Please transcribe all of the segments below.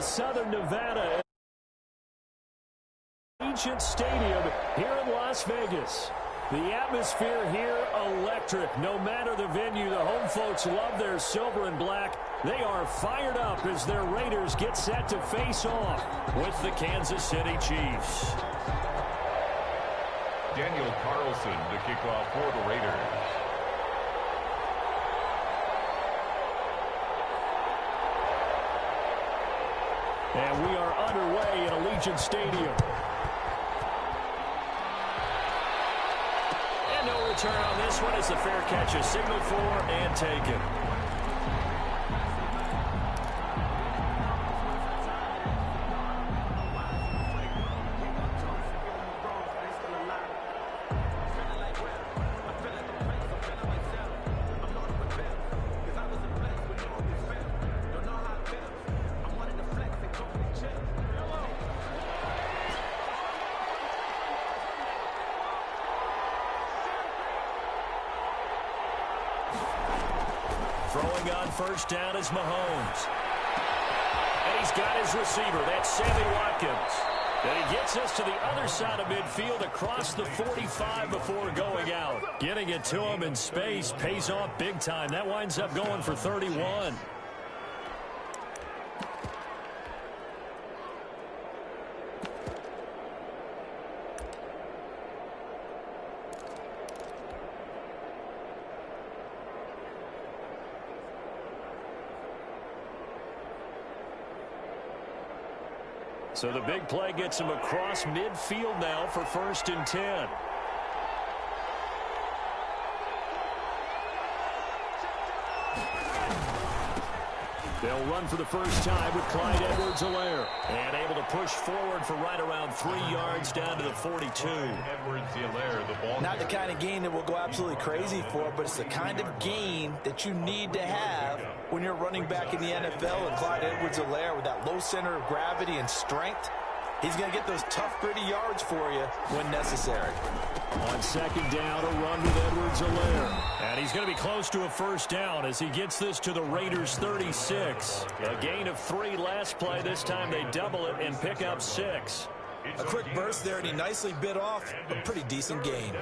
Southern Nevada. Ancient Stadium here in Las Vegas. The atmosphere here electric. No matter the venue, the home folks love their silver and black. They are fired up as their Raiders get set to face off with the Kansas City Chiefs. Daniel Carlson to kick off for the Raiders. And we are underway in Allegiant Stadium. And no return on this one as the fair catch is signaled for and taken. Throwing on first down is Mahomes. And he's got his receiver. That's Sammy Watkins. And he gets us to the other side of midfield across the 45 before going out. Getting it to him in space pays off big time. That winds up going for 31. So the big play gets him across midfield now for 1st and 10. They'll run for the first time with Clyde Edwards-Helaire. And able to push forward for right around 3 yards down to the 42. Edwards-Helaire, the ball. Not the kind of gain that we'll go absolutely crazy for, but it's the kind of gain that you need to have when you're running back in the NFL. And Clyde Edwards-Helaire, with that low center of gravity and strength, he's going to get those tough, gritty yards for you when necessary. On 2nd down, a run with Edwards-Helaire. And he's going to be close to a first down as he gets this to the Raiders' 36. A gain of 3 last play. This time they double it and pick up 6. A quick burst there, and he nicely bit off a pretty decent gain.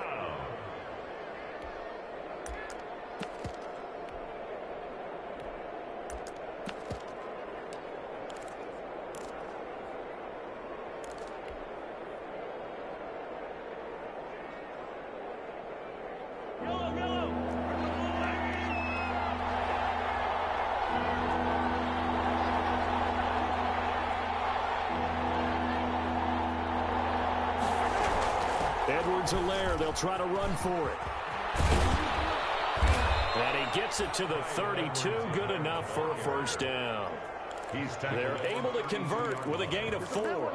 Edwards-Helaire, they'll try to run for it. And he gets it to the 32, good enough for a first down. They're able to convert with a gain of 4.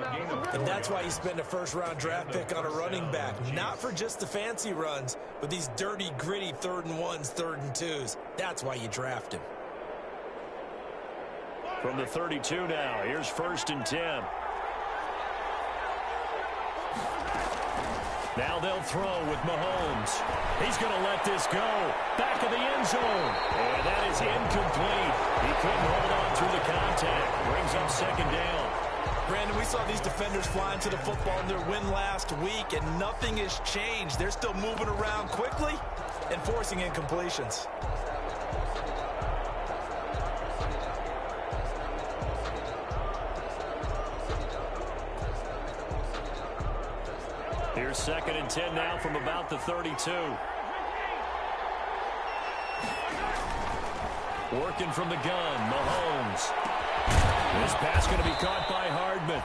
And that's why you spend a first-round draft pick on a running back. Not for just the fancy runs, but these dirty, gritty 3rd and 1s, 3rd and 2s. That's why you draft him. From the 32 now, here's 1st and 10. Now they'll throw with Mahomes. He's going to let this go. Back of the end zone. And that is incomplete. He couldn't hold on through the contact. Brings up 2nd down. Brandon, we saw these defenders flying to the football in their win last week, and nothing has changed. They're still moving around quickly and forcing incompletions. Here's 2nd and 10 now from about the 32. Working from the gun, Mahomes. This pass going to be caught by Hardman.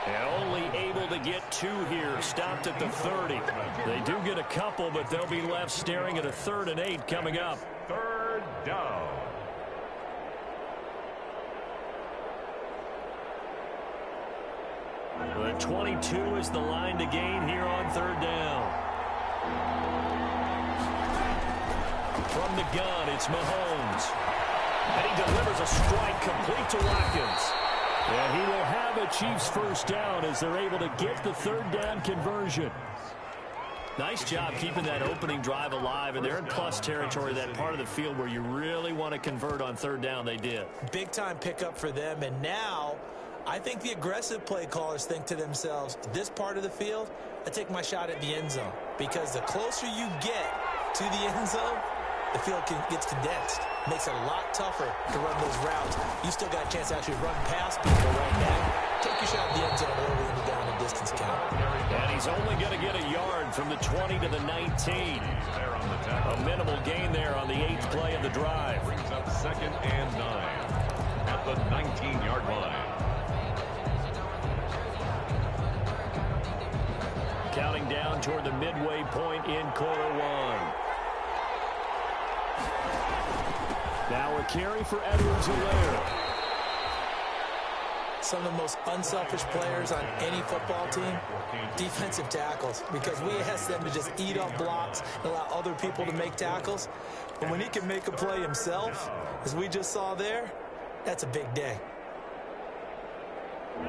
And only able to get 2 here, stopped at the 30. They do get a couple, but they'll be left staring at a 3rd and 8 coming up. 3rd down. The 22 is the line to gain here on 3rd down. From the gun, it's Mahomes. And he delivers a strike complete to Watkins. And he will have a Chiefs first down as they're able to get the 3rd down conversion. Nice job keeping that opening drive alive, and they're in plus territory, that part of the field where you really want to convert on 3rd down. They did. Big time pickup for them, and now I think the aggressive play callers think to themselves, this part of the field, I take my shot at the end zone. Because the closer you get to the end zone, the field gets condensed. Makes it a lot tougher to run those routes. You still got a chance to actually run past people right now. Take your shot at the end zone early in the down and distance count. And he's only going to get a yard from the 20 to the 19. A minimal gain there on the 8th play of the drive. Brings up 2nd and 9 at the 19-yard line. Counting down toward the midway point in quarter one. Now a carry for Edwards-Helaire. Some of the most unselfish players on any football team, defensive tackles, because we ask them to just eat up blocks and allow other people to make tackles. But when he can make a play himself, as we just saw there, that's a big day.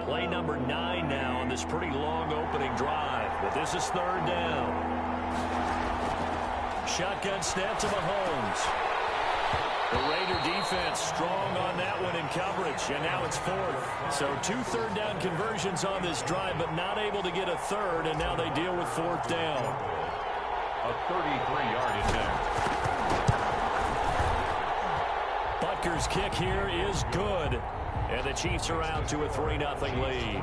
Play number 9 now on this pretty long opening drive, but this is 3rd down. Shotgun snap to Mahomes. The Raider defense strong on that one in coverage, and now it's 4th. So 2 third-down conversions on this drive, but not able to get a 3rd, and now they deal with 4th down. A 33-yard attempt. Butker's kick here is good, and the Chiefs are out to a 3-0 lead.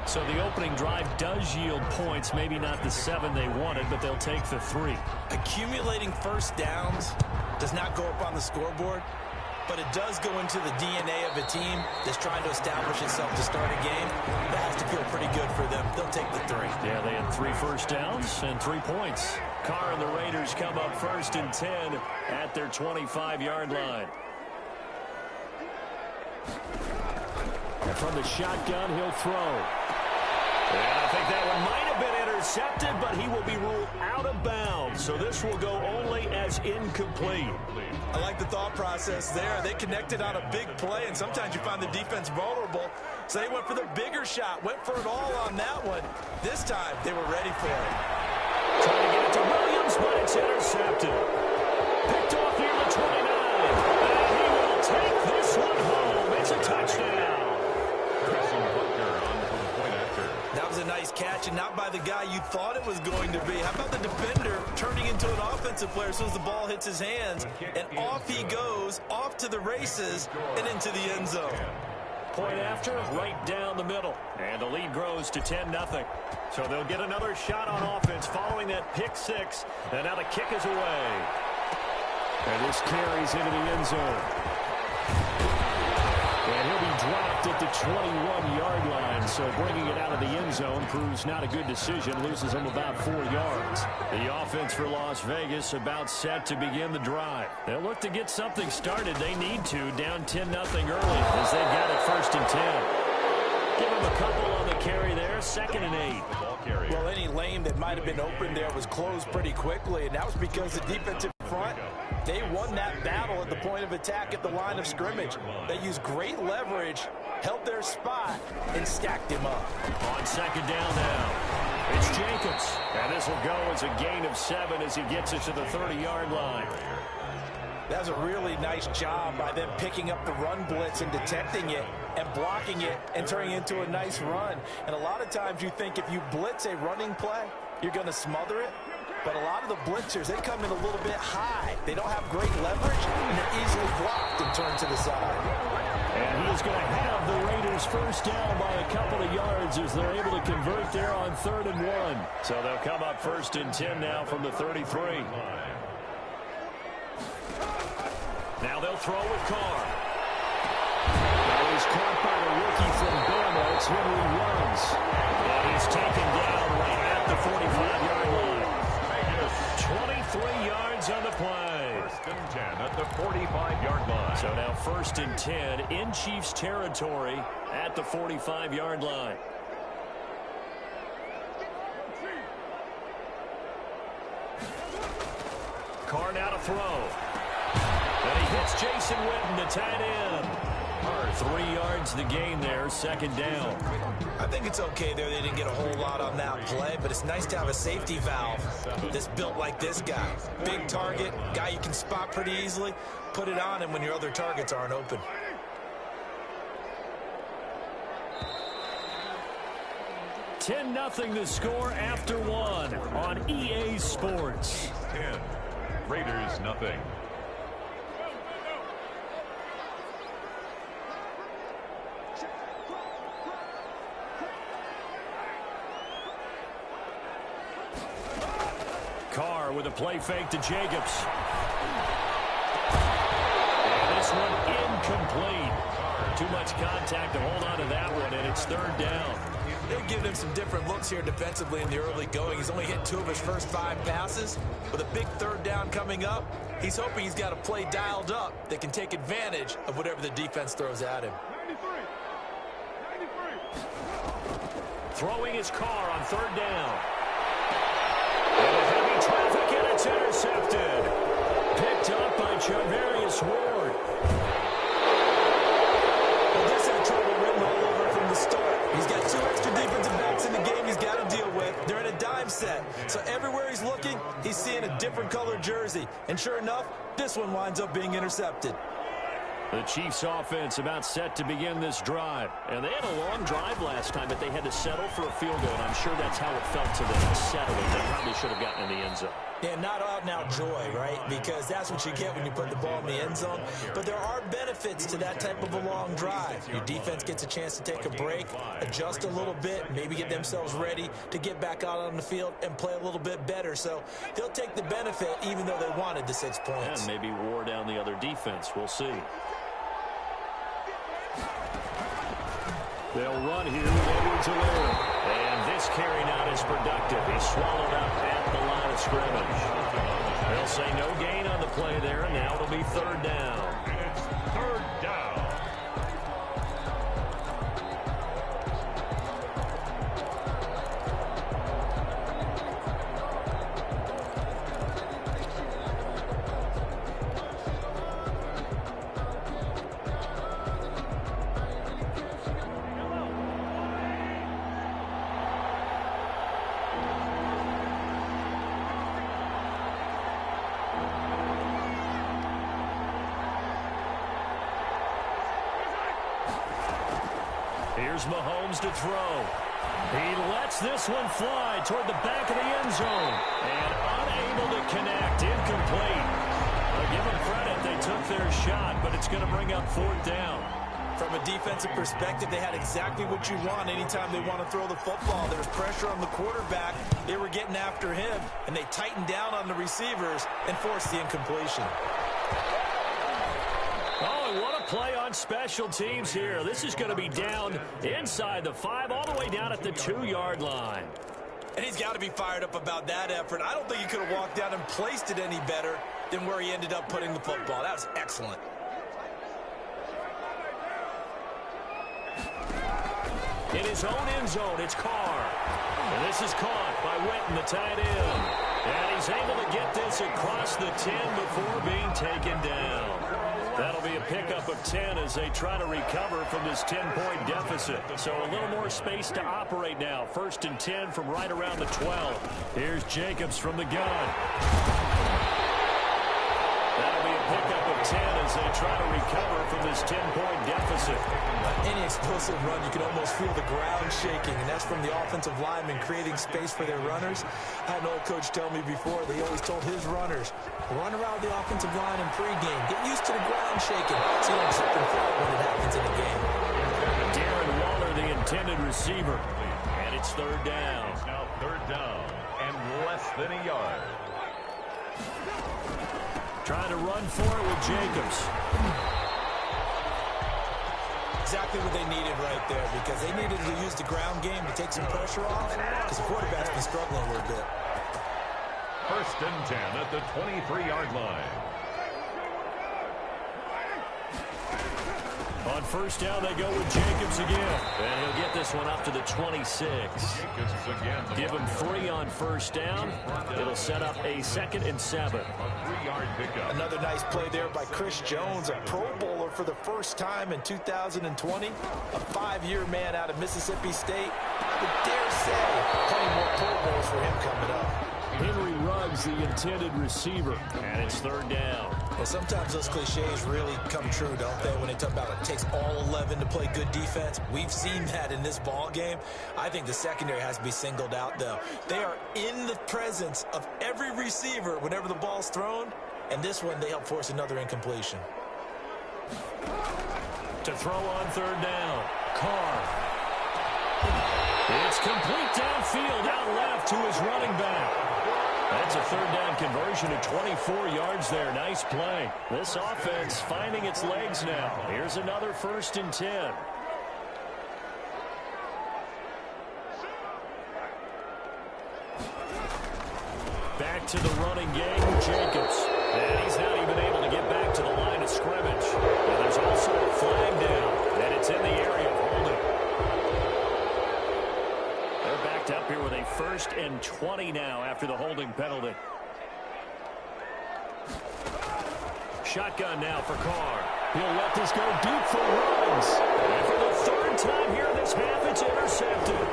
So the opening drive does yield points, maybe not the 7 they wanted, but they'll take the 3. Accumulating first downs does not go up on the scoreboard, but it does go into the DNA of a team that's trying to establish itself to start a game. That has to feel pretty good for them. They'll take the 3. Yeah, they had 3 first downs and 3 points. Carr and the Raiders come up 1st and 10 at their 25-yard line. And from the shotgun, he'll throw. And I think that one might have been intercepted, but he will be ruled out of bounds. So this will go only as incomplete. I like the thought process there. They connected on a big play, and sometimes you find the defense vulnerable. So they went for the bigger shot, went for it all on that one. This time, they were ready for it. Trying to get it to Williams, but it's intercepted. Picked off near the 29. And he will take this one home. It's a touchdown. That was a nice catch, and not by the guy you thought it was going to be. How about the defender turning into an offensive player as soon as the ball hits his hands, and off he goes, off to the races, and into the end zone. Point after, right down the middle. And the lead grows to 10-0. So they'll get another shot on offense following that pick 6. And now the kick is away. And this carries into the end zone. And he'll be dropped at the 21-yard line. So bringing it out of the end zone proves not a good decision. Loses him about 4 yards. The offense for Las Vegas about set to begin the drive. They'll look to get something started. They need to, down 10-0 early as they've got it 1st and 10. Give him a couple on the carry there. 2nd and 8. Well, any lane that might have been open there was closed pretty quickly, and that was because the defensive front, they won that battle at the point of attack at the line of scrimmage. They used great leverage, held their spot, and stacked him up. On 2nd down now, it's Jacobs. And this will go as a gain of 7 as he gets it to the 30-yard line. That was a really nice job by them picking up the run blitz and detecting it and blocking it and turning it into a nice run. And a lot of times you think if you blitz a running play, you're going to smother it. But a lot of the blitzers, they come in a little bit high. They don't have great leverage, and they're easily blocked and turned to the side. And he is going to have the Raiders first down by a couple of yards as they're able to convert there on 3rd and 1. So they'll come up 1st and 10 now from the 33. Now they'll throw with Carr. Now he's caught by the rookie from Bama. It's Henry Ruggs. And he's taken down right at the 45-yard line. 23 yards on the play. 1st and 10 at the 45-yard line. So now 1st and 10 in Chiefs territory at the 45-yard line. Carr now to throw. And he hits Jason Witten, the tight end. 3 yards the gain there, 2nd down. I think it's okay there. They didn't get a whole lot on that play, but it's nice to have a safety valve that's built like this guy. Big target, guy you can spot pretty easily. Put it on him when your other targets aren't open. 10-0 the score after one on EA Sports. 10. Raiders nothing. Carr with a play fake to Jacobs. And this one incomplete. Too much contact to hold on to that one, and it's third down. They're giving him some different looks here defensively in the early going. He's only hit 2 of his first 5 passes. With a big third down coming up, he's hoping he's got a play dialed up that can take advantage of whatever the defense throws at him. Throwing his Carr on third down. And heavy traffic, and it's intercepted. Picked up by Charvarius Ward. Well, this had trouble written all over from the start. He's got 2 extra defensive backs in the game he's got to deal with. They're in a dime set. So everywhere he's looking, he's seeing a different colored jersey. And sure enough, this one winds up being intercepted. The Chiefs offense about set to begin this drive. And they had a long drive last time, but they had to settle for a field goal. And I'm sure that's how it felt to them, settling. They probably should have gotten in the end zone. Yeah, not out-and-out joy, right? Because that's what you get when you put the ball in the end zone. But there are benefits to that type of a long drive. Your defense gets a chance to take a break, adjust a little bit, maybe get themselves ready to get back out on the field and play a little bit better. So they'll take the benefit even though they wanted the 6 points. And maybe wore down the other defense. We'll see. They'll run here with Edwards-Helaire. And this carry not as productive. He's swallowed up at the line of scrimmage. They'll say no gain on the play there, and now it'll be third down. And it's third down. Here's Mahomes to throw. He lets this one fly toward the back of the end zone. And unable to connect. Incomplete. I'll give them credit. They took their shot, but it's going to bring up fourth down. From a defensive perspective, they had exactly what you want anytime they want to throw the football. There was pressure on the quarterback. They were getting after him, and they tightened down on the receivers and forced the incompletion. Oh, and what a play on special teams here. This is going to be down inside the 5, all the way down at the 2-yard line. And he's got to be fired up about that effort. I don't think he could have walked down and placed it any better than where he ended up putting the football. That was excellent. In his own end zone, it's Carr. And this is caught by Witten, the tight end. And he's able to get this across the 10 before being taken down. That'll be a pickup of 10 as they try to recover from this 10-point deficit. So a little more space to operate now. 1st and 10 from right around the 12. Here's Jacobs from the gun. That'll be a pickup of 10 as they try to recover from this 10-point deficit. Any explosive run, you can almost feel the ground shaking, and that's from the offensive linemen creating space for their runners. I had an old coach tell me before, they always told his runners, run around the offensive line in pregame. Get used to the ground shaking so you don't slip and fall when it happens in a game. Darren Waller, the intended receiver. And it's third down. It's now third down and less than a yard. Trying to run for it with Jacobs. Exactly what they needed right there, because they needed to use the ground game to take some pressure off, because the quarterback's been struggling a little bit. 1st and 10 at the 23-yard line. On first down, they go with Jacobs again. And he'll get this one up to the 26. Jacobs again. Give him 3 on first down. It'll set up a 2nd and 7. A 3-yard pickup. Another nice play there by Chris Jones, a Pro Bowler for the first time in 2020. A 5-year man out of Mississippi State. I would dare say plenty more Pro Bowls for him coming up. Henry Ruggs, the intended receiver. And it's third down. Well, sometimes those cliches really come true, don't they? When they talk about it takes all 11 to play good defense. We've seen that in this ball game. I think the secondary has to be singled out, though. They are in the presence of every receiver whenever the ball's thrown. And this one, they help force another incompletion. To throw on third down. Carr. It's complete downfield, out left to his running back. That's a third down conversion of 24 yards there. Nice play. This offense finding its legs now. Here's another 1st and 10. Back to the running game, Jacobs. And he's not even able to get back to the line of scrimmage. And there's also a flag down, and it's in the area of holding. They're backed up here with a 1st and 20 now after the holding penalty. Shotgun now for Carr. He'll let this go deep for Ruggs. And for the 3rd time here in this half, it's intercepted.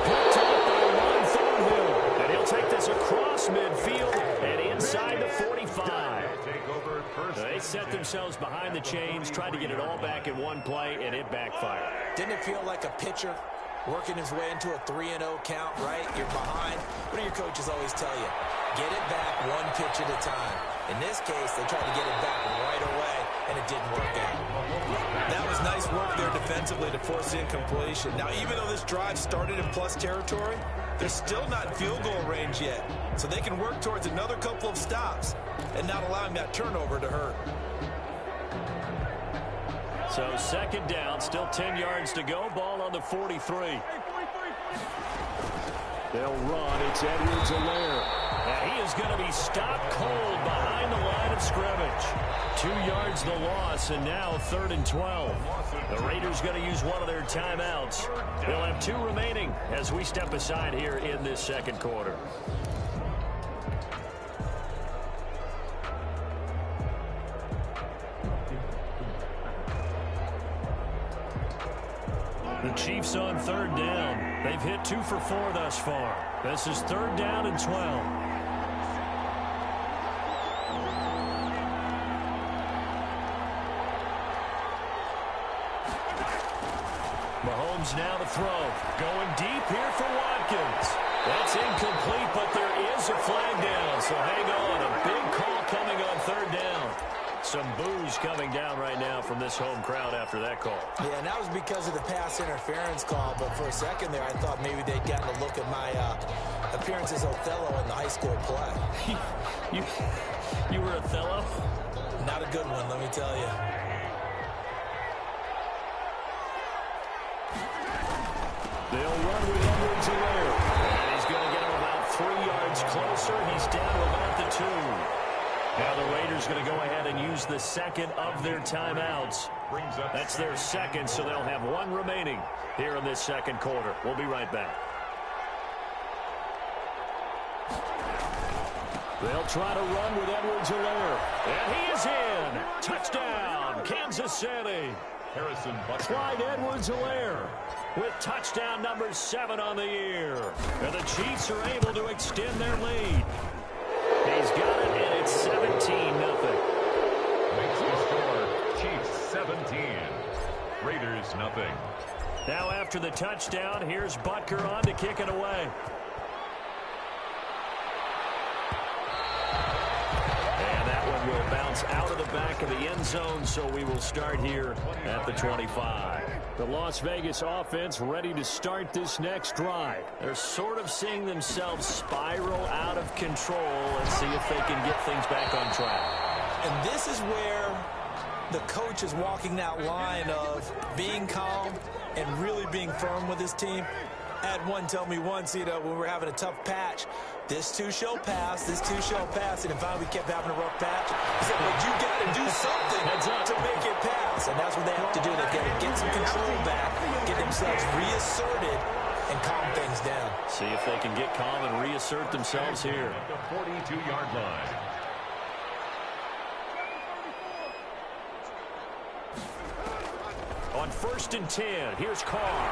Picked up by Ron Thornhill. And he'll take this across midfield and inside the 45. They set themselves behind the chains, tried to get it all back in one play, and it backfired. Didn't it feel like a pitcher working his way into a 3-0 count, right? You're behind. What do your coaches always tell you? Get it back one pitch at a time. In this case, they tried to get it back right away, and it didn't work out. That was nice work there defensively to force the incompletion. Now, even though this drive started in plus territory, they're still not in field goal range yet. So they can work towards another couple of stops and not allowing that turnover to hurt. So 2nd down, still 10 yards to go. Ball on the 43. They'll run. It's Edwards-Helaire. And he is going to be stopped cold behind the line of scrimmage. 2 yards the loss, and now 3rd and 12. The Raiders going to use one of their timeouts. They'll have 2 remaining as we step aside here in this 2nd quarter. The Chiefs on 3rd down. They've hit 2 for 4 thus far. This is 3rd down and 12. Mahomes now to throw. Going deep here for Watkins. That's incomplete, but there is a flag down. So hang on. A big call coming on 3rd down. Some boos coming down right now from this home crowd after that call. Yeah, and that was because of the pass interference call. But for a second there, I thought maybe they'd gotten a look at my appearance as Othello in the high school play. You were Othello? Not a good one, let me tell you. They'll run with Edwards-Helaire. And he's going to get him about 3 yards closer. He's down to about the 2. Now the Raiders going to go ahead and use the 2nd of their timeouts. That's their 2nd, so they'll have 1 remaining here in this 2nd quarter. We'll be right back. They'll try to run with Edwards-Helaire. And he is in. Touchdown, Kansas City. Harrison Butker. Clyde Edwards-Helaire with touchdown number 7 on the year. And the Chiefs are able to extend their lead. He's got it, and it's 17-0. Makes the score Chiefs 17, Raiders nothing. Now after the touchdown, here's Butker on to kick it away. And that one will bounce out of the back of the end zone, so we will start here at the 25. The Las Vegas offense ready to start this next drive. They're sort of seeing themselves spiral out of control and see if they can get things back on track. And this is where the coach is walking that line of being calm and really being firm with his team. I had one tell me once, when we were having a tough patch, this too shall pass, this too shall pass, and finally we kept having a rough patch. He said, but you got to do something to make it pass, and that's what they have to do. They've got to get some control back, get themselves reasserted, and calm things down. See if they can get calm and reassert themselves here. At the 42-yard line. On 1st and 10, here's Carr.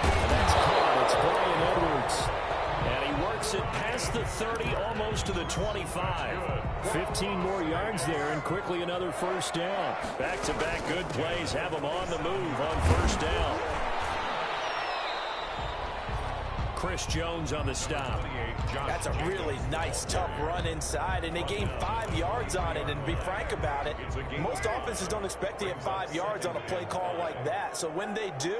And that's caught. It's Bryan Edwards. 30, almost to the 25. 15 more yards there, and quickly another first down. Back-to-back good plays have them on the move on first down. Chris Jones on the stop. That's a really nice, tough run inside, and they gained 5 yards on it. And to be frank about it, most offenses don't expect to get 5 yards on a play call like that. So when they do,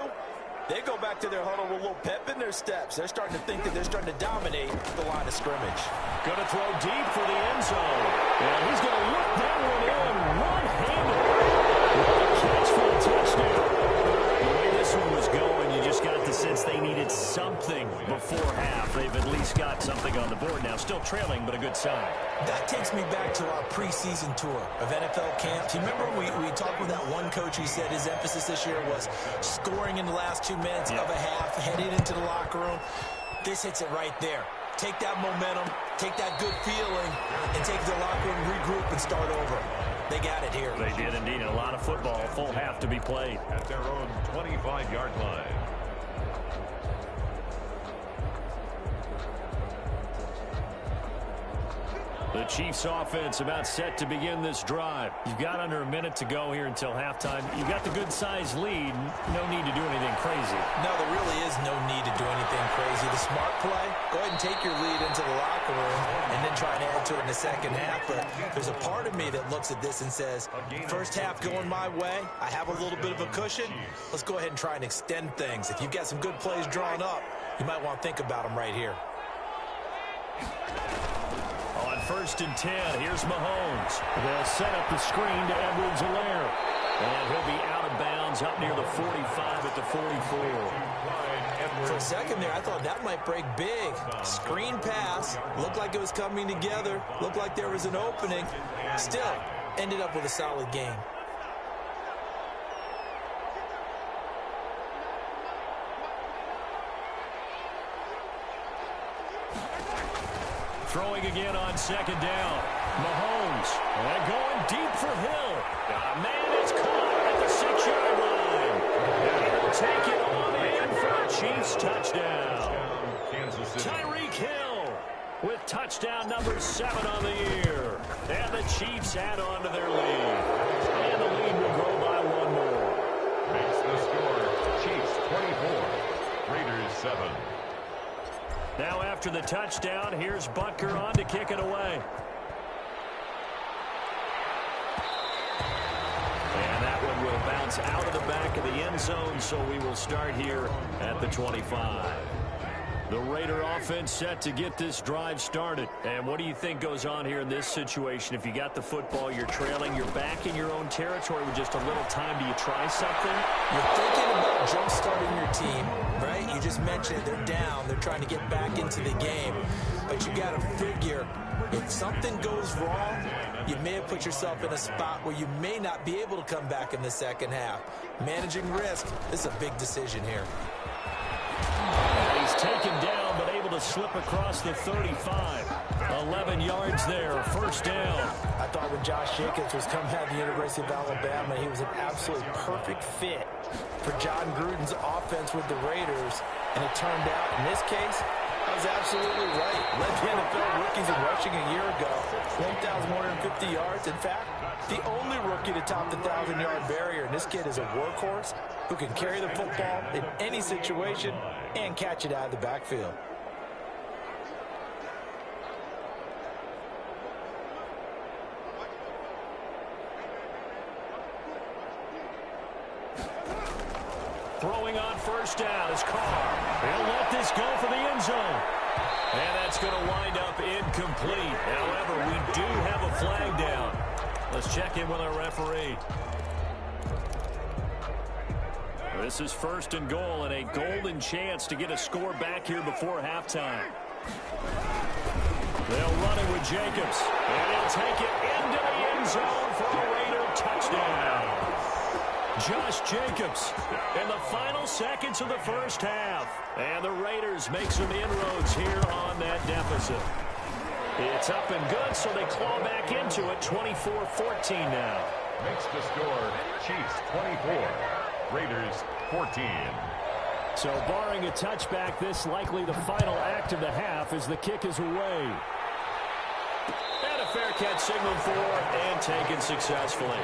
they go back to their huddle with a little pep in their steps. They're starting to think that they're starting to dominate the line of scrimmage. Going to throw deep for the end zone. And he's going to look that one in one-handed. What a catch for a touchdown. The way this one was going, you just got the sense they needed something before half. They've at least got something on the board now. Still trailing, but a good sign. That takes me back to our preseason tour of NFL camps. You remember we talked with that one coach who said his emphasis this year was scoring in the last 2 minutes of a half, heading into the locker room. This hits it right there. Take that momentum, take that good feeling, and take the locker room, regroup, and start over. They got it here. They did indeed. A lot of football, full half to be played. At their own 25-yard line. The Chiefs offense about set to begin this drive. You've got under a minute to go here until halftime. You've got the good-sized lead. No need to do anything crazy. No, there really is no need to do anything crazy. The smart play, go ahead and take your lead into the locker room and then try and add to it in the second half. But there's a part of me that looks at this and says, first half going my way, I have a little bit of a cushion. Let's go ahead and try and extend things. If you've got some good plays drawn up, you might want to think about them right here. First and 10, here's Mahomes. They'll set up the screen to Edwards-Helaire. And he'll be out of bounds up near the 45 at the 44. For a second there, I thought that might break big. Screen pass. Looked like it was coming together. Looked like there was an opening. Still, ended up with a solid game. Throwing again on second down. Mahomes. And going deep for Hill. Man is caught at the 6-yard line. And he'll take it on in for a Chiefs touchdown. Tyreek Hill with touchdown number 7 on the year. And the Chiefs add on to their lead. And the lead will grow by 1 more. Makes the score Chiefs 24, Raiders 7. Now after the touchdown, here's Butker on to kick it away. And that one will bounce out of the back of the end zone, so we will start here at the 25. The Raider offense set to get this drive started. And what do you think goes on here in this situation? If you got the football, you're trailing, you're back in your own territory with just a little time. Do you try something? You're thinking about jump-starting your team, right? You just mentioned it. They're down. They're trying to get back into the game. But you got to figure, if something goes wrong, you may have put yourself in a spot where you may not be able to come back in the second half. Managing risk, this is a big decision here. He's taken down, but able to slip across the 35. 11 yards there, first down. I thought when Josh Jacobs was coming out of the University of Alabama, he was an absolutely perfect fit for John Gruden's offense with the Raiders. And it turned out, in this case, I was absolutely right. Led the NFL rookies in rushing a year ago. 1,150 yards. In fact, the only rookie to top the 1,000-yard barrier. And this kid is a workhorse who can carry the football in any situation and catch it out of the backfield. Throwing on first down is Carr. He'll let this go for the end zone. And that's going to wind up incomplete. However, we do have a flag down. Let's check in with our referee. This is first and goal and a golden chance to get a score back here before halftime. They'll run it with Jacobs. And he'll take it into the end zone for a Raider touchdown. Josh Jacobs in the final seconds of the first half. And the Raiders make some inroads here on that deficit. It's up and good, so they claw back into it, 24-14 now. Makes the score Chiefs 24, Raiders 14. So barring a touchback, this likely the final act of the half as the kick is away. And a fair catch signaled for and taken successfully.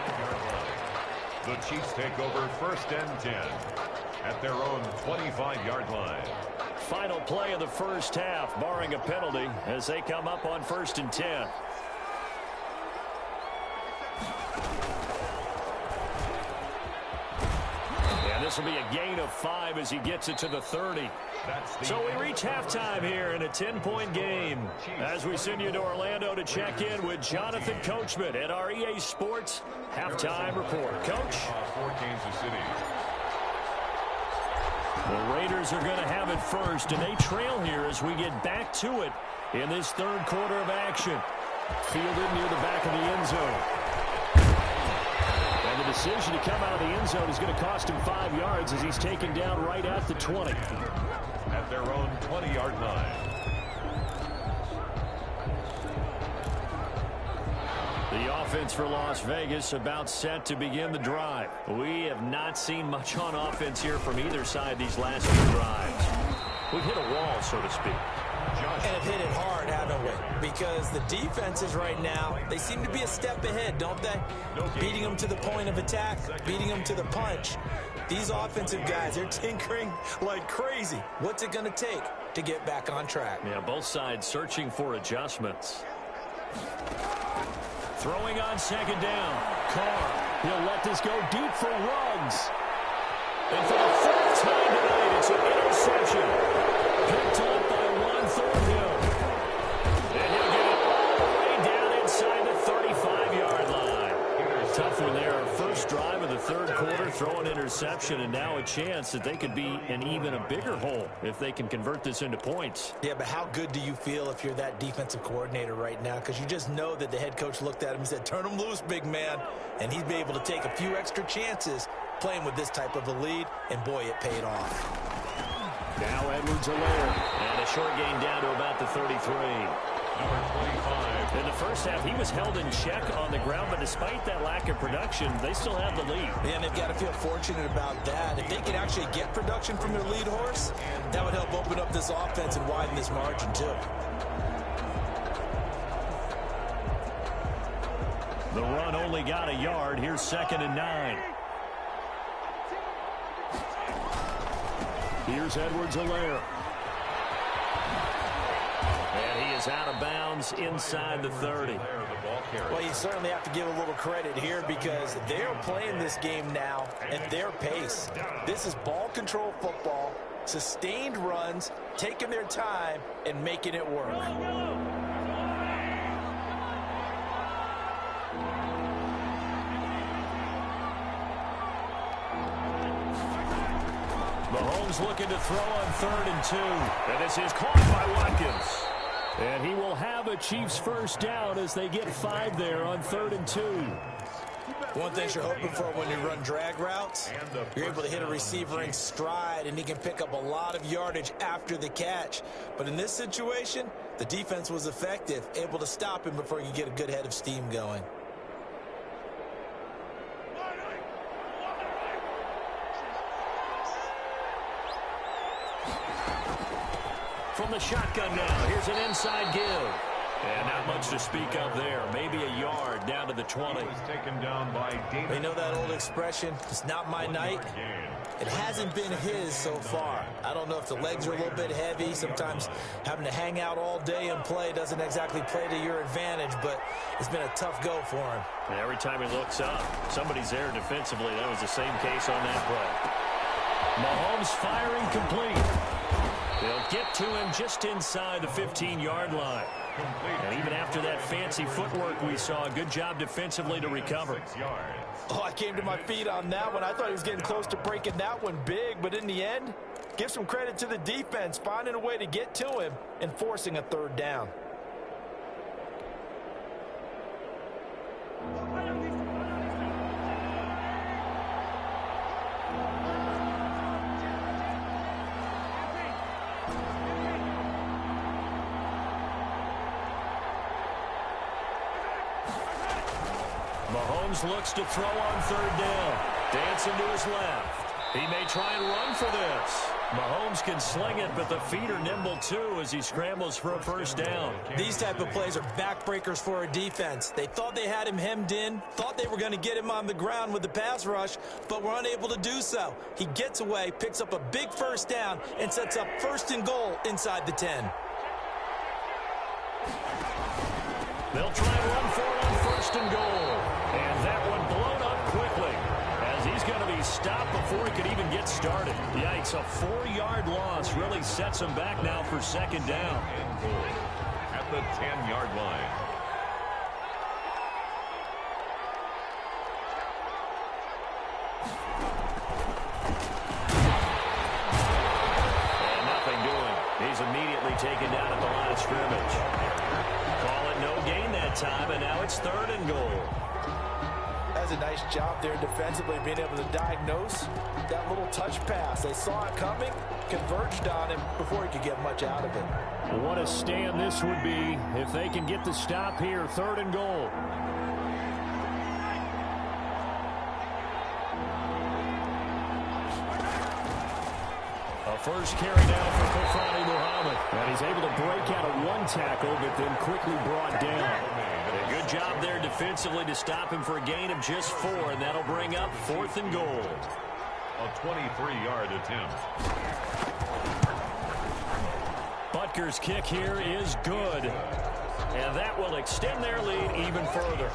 The Chiefs take over 1st and 10 at their own 25-yard line. Final play of the first half, barring a penalty, as they come up on 1st and 10. And this will be a gain of 5 as he gets it to the 30. So we reach halftime here in a 10-point game as we send you to Orlando to check in with Jonathan Coachman at our EA Sports Halftime Report. Coach? For Kansas City. The Raiders are going to have it first, and they trail here as we get back to it in this third quarter of action. Fielded near the back of the end zone. And the decision to come out of the end zone is going to cost him 5 yards as he's taken down right at the 20. At their own 20-yard line. The offense for Las Vegas about set to begin the drive. We have not seen much on offense here from either side these last few drives. We've hit a wall, so to speak. And have hit it hard, haven't we? Because the defenses right now, they seem to be a step ahead, don't they? Beating them to the point of attack, beating them to the punch. These offensive guys, they're tinkering like crazy. What's it going to take to get back on track? Yeah, both sides searching for adjustments. Throwing on 2nd down. Carr, he'll let this go deep for Ruggs. And for the 4th time tonight, it's an interception. Picked up by Juan Thornhill. And he'll get it all the way down inside the 35-yard line. Tough one there. First drive of the third quarter, throw an interception, and now a chance that they could be in even a bigger hole if they can convert this into points. Yeah, but how good do you feel if you're that defensive coordinator right now? Because you just know that the head coach looked at him and said, turn him loose, big man. And he'd be able to take a few extra chances playing with this type of a lead, and boy, it paid off. Now Edwards-Helaire, and a short gain down to about the 33. Number 25. In the first half, he was held in check on the ground, but despite that lack of production, they still have the lead. And they've got to feel fortunate about that. If they could actually get production from their lead horse, that would help open up this offense and widen this margin, too. The run only got a yard. Here's 2nd and 9. Here's Edwards-Helaire. And he is out of bounds inside the 30. Well, you certainly have to give a little credit here because they're playing this game now at their pace. This is ball control football, sustained runs, taking their time, and making it work. Mahomes looking to throw on 3rd and 2. And this is caught by Watkins. And he will have a Chiefs first down as they get 5 there on 3rd and 2. One thing you're hoping for when you run drag routes, you're able to hit a receiver in stride, and he can pick up a lot of yardage after the catch. But in this situation, the defense was effective, able to stop him before you get a good head of steam going. From the shotgun now, here's an inside give. And not much to speak of there. Maybe a yard down to the 20. He was taken down by David. You know that old expression, it's not my night? It hasn't been his so far. I don't know if the legs are a little bit heavy. Sometimes having to hang out all day and play doesn't exactly play to your advantage, but it's been a tough go for him. And every time he looks up, somebody's there defensively. That was the same case on that play. Mahomes firing complete. They'll get to him just inside the 15-yard line. And even after that fancy footwork we saw, a good job defensively to recover. Oh, I came to my feet on that one. I thought he was getting close to breaking that one big, but in the end, give some credit to the defense, finding a way to get to him and forcing a 3rd down. Mahomes looks to throw on 3rd down. Dancing to his left. He may try and run for this. Mahomes can sling it, but the feet are nimble too as he scrambles for a first down. These type of plays are backbreakers for a defense. They thought they had him hemmed in, thought they were going to get him on the ground with the pass rush, but were unable to do so. He gets away, picks up a big first down, and sets up 1st and goal inside the 10. They'll try and run for it on 1st and goal. And that one blown up quickly as he's going to be stopped before he could even get started. Yikes, a 4-yard loss really sets him back now for 2nd down. At the 10-yard line. And nothing doing. He's immediately taken down at the line of scrimmage. Call it no gain that time, and now it's 3rd and goal. That's a nice job there defensively, being able to diagnose that little touch pass. They saw it coming, converged on him before he could get much out of it. What a stand this would be if they can get the stop here. 3rd and goal. A first carry down for Kofani Muhammad. And he's able to break out of 1 tackle, but then quickly brought down. A good job there defensively to stop him for a gain of just 4, and that'll bring up 4th and goal. A 23-yard attempt. Butker's kick here is good. And that will extend their lead even further.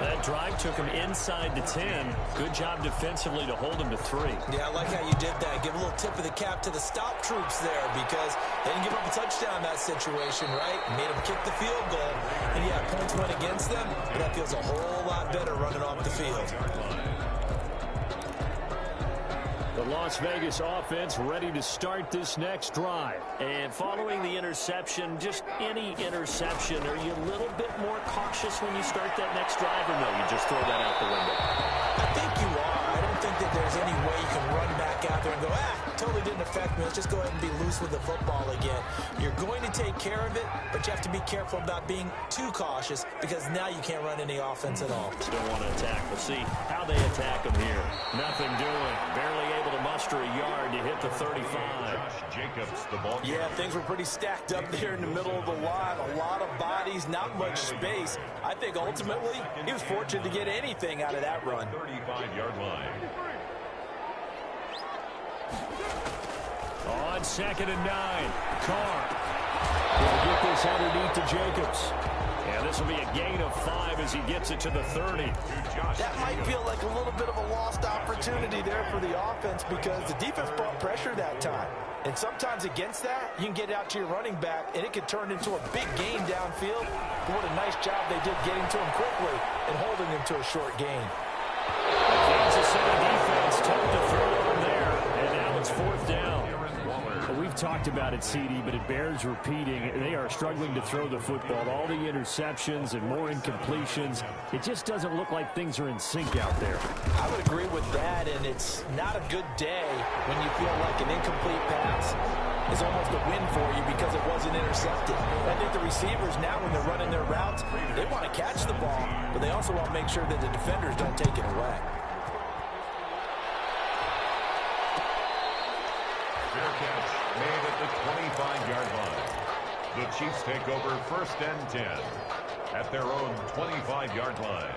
That drive took him inside the 10. Good job defensively to hold him to 3. Yeah, I like how you did that. Give a little tip of the cap to the stop troops there because they didn't give up a touchdown in that situation, right? Made them kick the field goal. And yeah, points went against them, but that feels a whole lot better running off the field. The Las Vegas offense ready to start this next drive. And following the interception, just any interception, are you a little bit more cautious when you start that next drive, or no, you just throw that out the window? I think you are. I don't think that there's any way you can run back out there and go, totally didn't affect me. Let's just go ahead and be loose with the football again. You're going to take care of it, but you have to be careful about being too cautious because now you can't run any offense at all. Still want to attack. We'll see how they attack him here. Nothing doing. Barely able to muster a yard to hit the 35. Jacobs, the ball. Yeah, things were pretty stacked up there in the middle of the line. A lot of bodies, not much space. I think ultimately he was fortunate to get anything out of that run. 35-yard line. On 2nd and 9, Carr will get this underneath to Jacobs. And this will be a gain of 5 as he gets it to the 30. That might feel like a little bit of a lost opportunity there for the offense because the defense brought pressure that time. And sometimes against that, you can get out to your running back, and it could turn into a big gain downfield. But what a nice job they did getting to him quickly and holding him to a short gain. The Kansas City defense tough to throw on there, and now it's 4th down. We've talked about it, CD, but it bears repeating. They are struggling to throw the football. All the interceptions and more incompletions. It just doesn't look like things are in sync out there. I would agree with that, and it's not a good day when you feel like an incomplete pass is almost a win for you because it wasn't intercepted. I think the receivers now, when they're running their routes, they want to catch the ball, but they also want to make sure that the defenders don't take it away. Fair catch made at the 25-yard line. The Chiefs take over 1st and 10 at their own 25-yard line.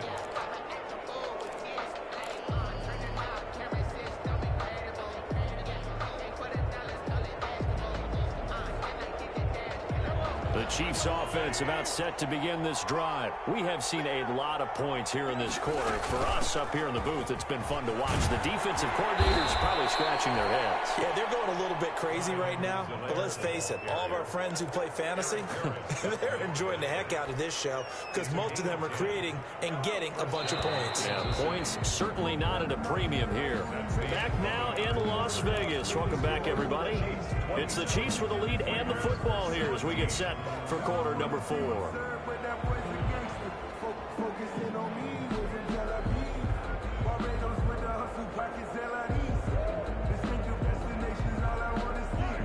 The Chiefs offense about set to begin this drive. We have seen a lot of points here in this quarter. For us up here in the booth, it's been fun to watch. The defensive coordinators probably scratching their heads. Yeah, they're going a little bit crazy right now. But let's face it, all of our friends who play fantasy, they're enjoying the heck out of this show because most of them are creating and getting a bunch of points. Yeah, points certainly not at a premium here. Back now in Las Vegas. Welcome back, everybody. It's the Chiefs with the lead and the football here as we get set for quarter number 4.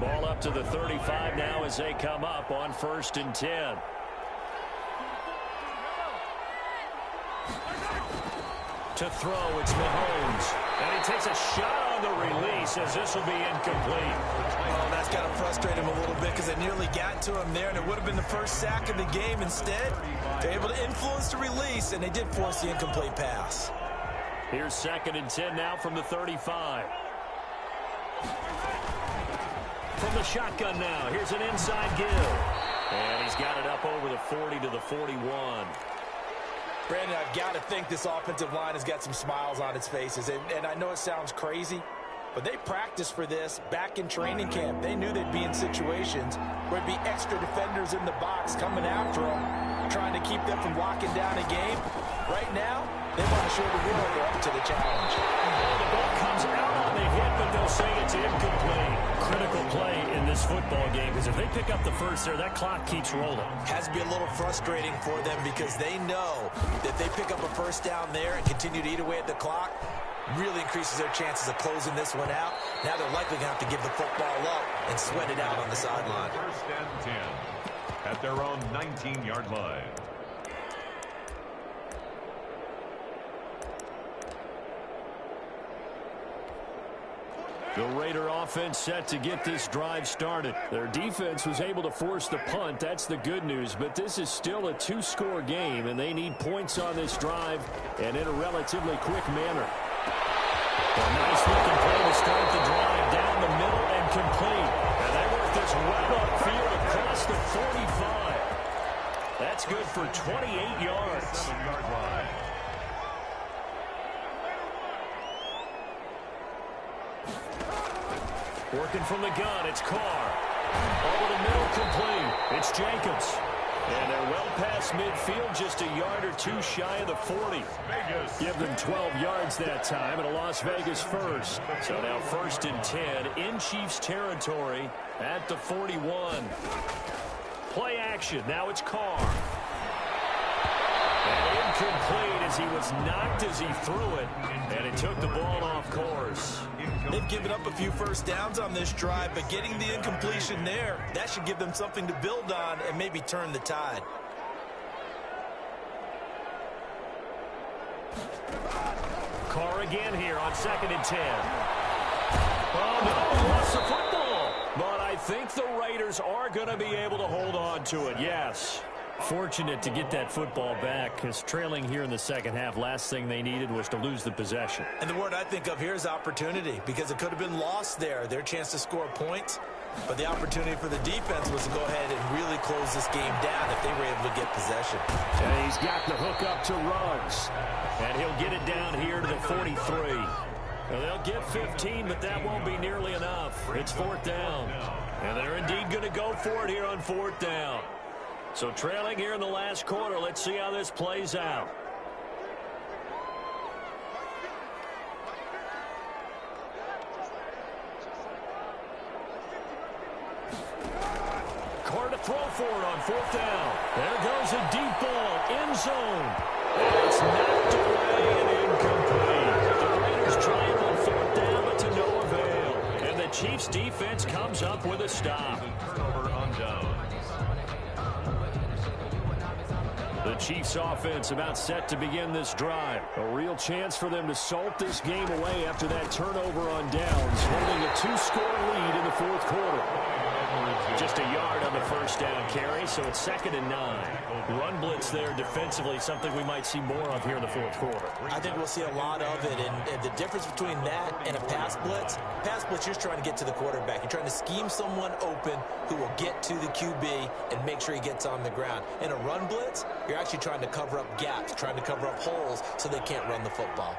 Ball up to the 35 now as they come up on 1st and 10. To throw, it's Mahomes. And he takes a shot on the release, as this will be incomplete. Oh, that's got to frustrate him a little bit because they nearly got to him there, and it would have been the first sack of the game. Instead, they're able to influence the release, and they did force the incomplete pass. Here's 2nd and 10 now from the 35. From the shotgun now, here's an inside give. And he's got it up over the 40 to the 41. Brandon, I've got to think this offensive line has got some smiles on its faces. And I know it sounds crazy, but they practiced for this back in training camp. They knew they'd be in situations where there'd be extra defenders in the box coming after them, trying to keep them from locking down a game. Right now, they want to show the world they're up to the challenge. Oh, the ball comes out on the hit, but they'll say it's incomplete. Critical play in this football game, because if they pick up the first there, that clock keeps rolling. Has to be a little frustrating for them because they know that they pick up a first down there and continue to eat away at the clock, really increases their chances of closing this one out. Now they're likely going to have to give the football up and sweat it out on the sideline. 1st and 10 at their own 19-yard line. The Raider offense set to get this drive started. Their defense was able to force the punt. That's the good news. But this is still a 2-score game, and they need points on this drive and in a relatively quick manner. A nice-looking play to start the drive down the middle and complete. And they work this right upfield across the 45. That's good for 28 yards. 7-yard line. Working from the gun, it's Carr. Over the middle, complete. It's Jacobs. And they're well past midfield, just a yard or two shy of the 40. Vegas. Give them 12 yards that time, and a Las Vegas first. So now 1st and 10 in Chiefs territory at the 41. Play action. Now it's Carr. And incomplete as he was knocked as he threw it, and it took the ball off course. They've given up a few first downs on this drive, but getting the incompletion there, that should give them something to build on and maybe turn the tide. Carr again here on 2nd and 10. Oh, no, he lost the football. But I think the Raiders are going to be able to hold on to it, yes. Fortunate to get that football back, because trailing here in the second half, last thing they needed was to lose the possession. And the word I think of here is opportunity, because it could have been lost there, their chance to score points. But the opportunity for the defense was to go ahead and really close this game down if they were able to get possession. And he's got the hook up to Ruggs. And he'll get it down here to the 43. Well, they'll get 15, but that won't be nearly enough. It's 4th down. And they're indeed going to go for it here on 4th down. So trailing here in the last quarter, let's see how this plays out. Carr to throw for it on 4th down. There goes a deep ball, end zone. And it's knocked away and incomplete. The Raiders trying on 4th down, but to no avail. And the Chiefs defense comes up with a stop. Turnover on down. The Chiefs offense about set to begin this drive. A real chance for them to salt this game away after that turnover on downs, holding a 2-score lead in the 4th quarter. Just a yard on the first down carry, so it's 2nd and 9. Run blitz there defensively, something we might see more of here in the 4th quarter. I think we'll see a lot of it, and the difference between that and a pass blitz, you're just trying to get to the quarterback. You're trying to scheme someone open who will get to the QB and make sure he gets on the ground. In a run blitz, you're actually trying to cover up gaps, trying to cover up holes so they can't run the football.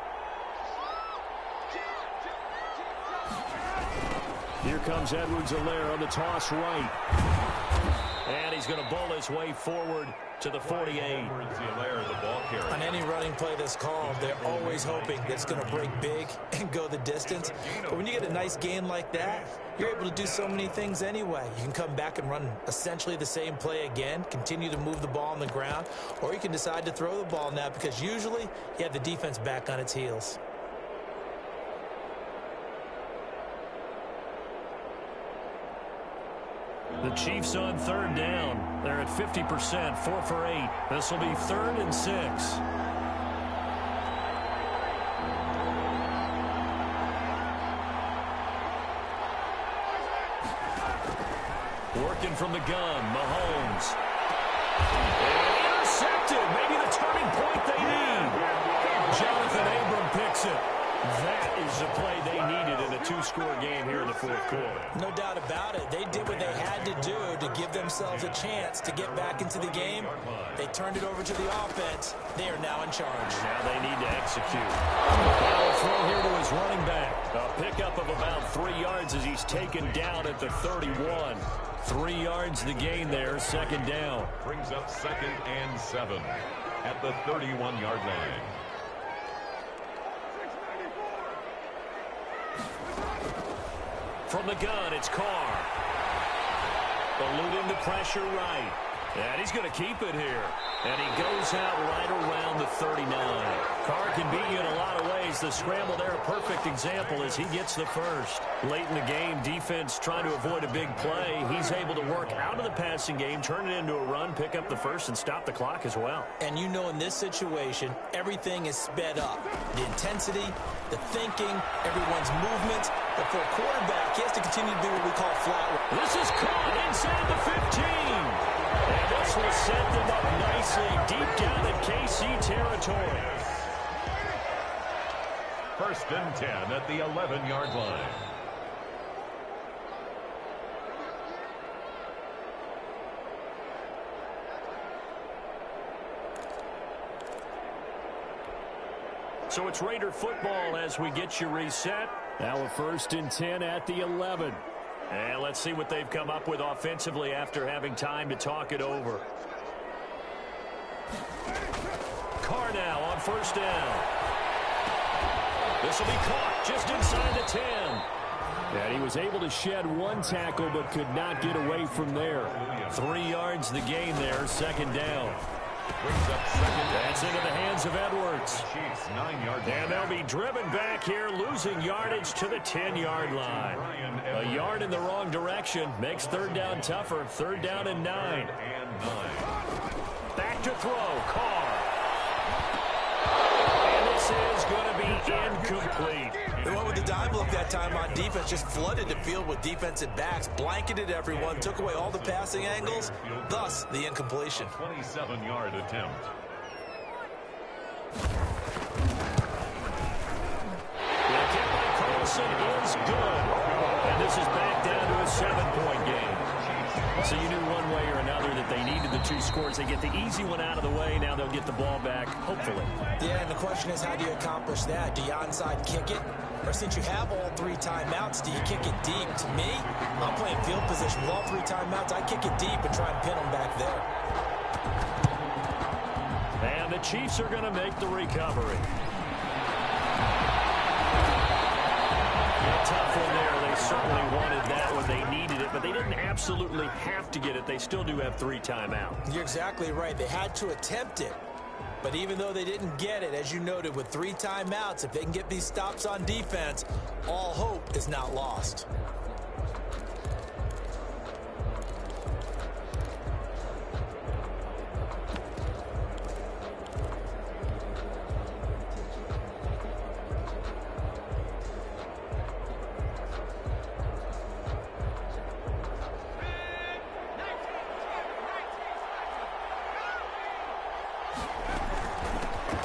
Here comes Edwards-Helaire on the toss right. And he's going to bowl his way forward to the 48. Edwards-Helaire, the ball carrier. On any running play that's called, they're always hoping that it's going to break big and go the distance. But when you get a nice gain like that, you're able to do so many things anyway. You can come back and run essentially the same play again, continue to move the ball on the ground, or you can decide to throw the ball now because usually you have the defense back on its heels. The Chiefs on 3rd down. They're at 50%, 4 for 8. This will be 3rd and 6. Working from the gun, Mahomes. And intercepted. Maybe the turning point they need. Jonathan Abram picks it. That is the play they needed in a two-score game here in the fourth quarter. No doubt about it. They did what they had to do to give themselves a chance to get back into the game. They turned it over to the offense. They are now in charge. Now they need to execute. Now a throw here to his running back. A pickup of about 3 yards as he's taken down at the 31. 3 yards the gain there, second down. Brings up 2nd and 7 at the 31-yard line. From the gun, it's Carr. Eluding the pressure right. And he's going to keep it here. And he goes out right around the 39. Carr can beat you in a lot of ways. The scramble there, a perfect example as he gets the first. Late in the game, defense trying to avoid a big play. He's able to work out of the passing game, turn it into a run, pick up the first, and stop the clock as well. And you know in this situation, everything is sped up. The intensity, the thinking, everyone's movement. But for a quarterback, he has to continue to do what we call flat work. This is caught inside the 15. And this will set them up nicely deep down in KC territory. 1st and 10 at the 11-yard line. So it's Raider football as we get you reset. Now a 1st and 10 at the 11. And let's see what they've come up with offensively after having time to talk it over. Carr now on 1st down. This will be caught just inside the 10. And he was able to shed 1 tackle but could not get away from there. 3 yards the gain there, 2nd down. Brings up 2nd. That's into the hands of Edwards. Chiefs 9 yards. And they'll be driven back here, losing yardage to the 10-yard line. A yard in the wrong direction makes 3rd down tougher. 3rd down and 9. Back to throw, Carr. And this is going to be incomplete. They went with the dime look that time on defense, just flooded the field with defensive backs, blanketed everyone, took away all the passing angles, thus the incompletion. 27-yard attempt. The kick by Carlson is good. And this is back down to a 7-point game. So you knew one way or another that they needed the 2 scores. They get the easy one out of the way. Now they'll get the ball back, hopefully. Yeah, and the question is, how do you accomplish that? Do you onside kick it? Or since you have all 3 timeouts, do you kick it deep? To me, I'm playing field position with all 3 timeouts. I kick it deep and try and pin them back there. And the Chiefs are going to make the recovery. A tough one there. They certainly wanted that when they needed it, but they didn't absolutely have to get it. They still do have 3 timeouts. You're exactly right. They had to attempt it. But even though they didn't get it, as you noted, with 3 timeouts, if they can get these stops on defense, all hope is not lost.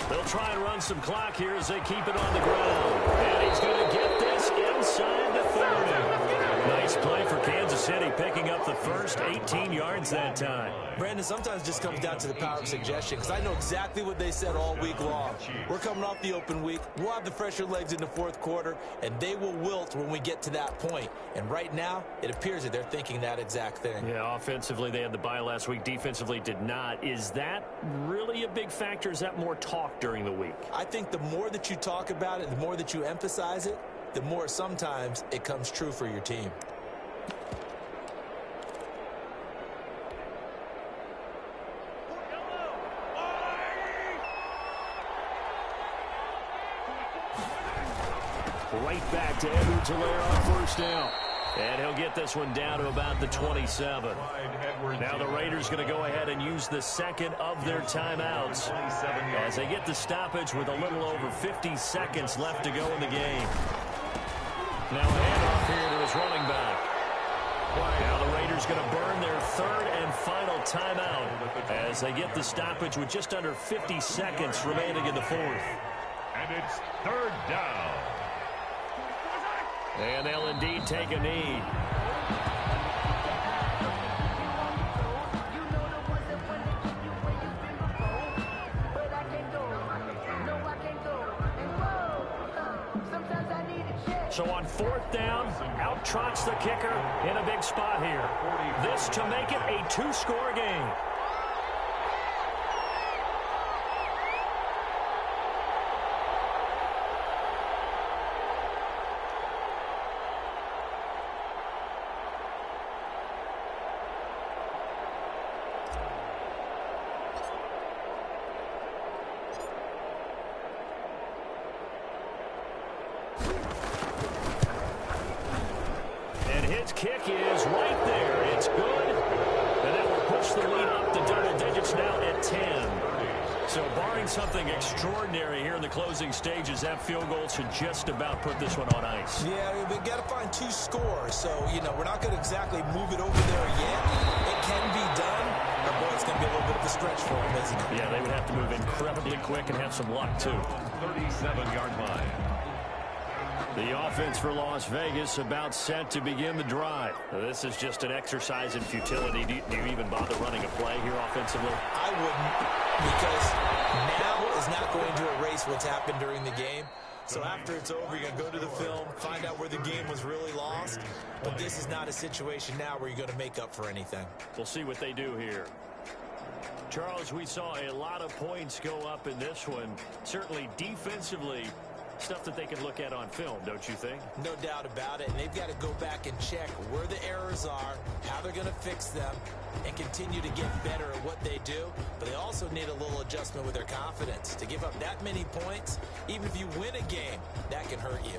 They'll try and run some clock here as they keep it on the ground. And he's going to get this inside the 30. Nice play for Kansas City, picking up the first 18 yards that time. Brandon, sometimes it just comes down to the power of suggestion, because I know exactly what they said all week long. We're coming off the open week. We'll have the fresher legs in the 4th quarter, and they will wilt when we get to that point. And right now, it appears that they're thinking that exact thing. Yeah, offensively, they had the bye last week. Defensively, did not. Is that really a big factor? Is that more talk during the week? I think the more that you talk about it, the more that you emphasize it, the more sometimes it comes true for your team. Right back to Edwards-Helaire on 1st down. And he'll get this one down to about the 27. Now the Raiders going to go ahead and use the 2nd of their timeouts as they get the stoppage with a little over 50 seconds left to go in the game. Now a handoff here to his running back. Now the Raiders is going to burn their third and final timeout as they get the stoppage with just under 50 seconds remaining in the fourth. And it's third down. And they'll indeed take a knee. So on fourth down, out trots the kicker in a big spot here. This to make it a two-score game. His kick is right there. It's good. And that will push the lead up to double digits now at 10. So barring something extraordinary here in the closing stages, that field goal should just about put this one on ice. Yeah, we got to find two scores. So, we're not going to exactly move it over there yet. It can be done. But, boy, it's going to be a little bit of a stretch for them, isn't it? Yeah, they would have to move incredibly quick and have some luck, too. 37-yard line. The offense for Las Vegas about set to begin the drive. This is just an exercise in futility. Do you even bother running a play here offensively? I wouldn't, because now is not going to erase what's happened during the game. So after it's over, you're going to go to the film, find out where the game was really lost. But this is not a situation now where you're going to make up for anything. We'll see what they do here. Charles, we saw a lot of points go up in this one. Certainly defensively, stuff that they can look at on film, don't you think? No doubt about it. And they've got to go back and check where the errors are, how they're going to fix them, and continue to get better at what they do. But they also need a little adjustment with their confidence. To give up that many points, even if you win a game, that can hurt you.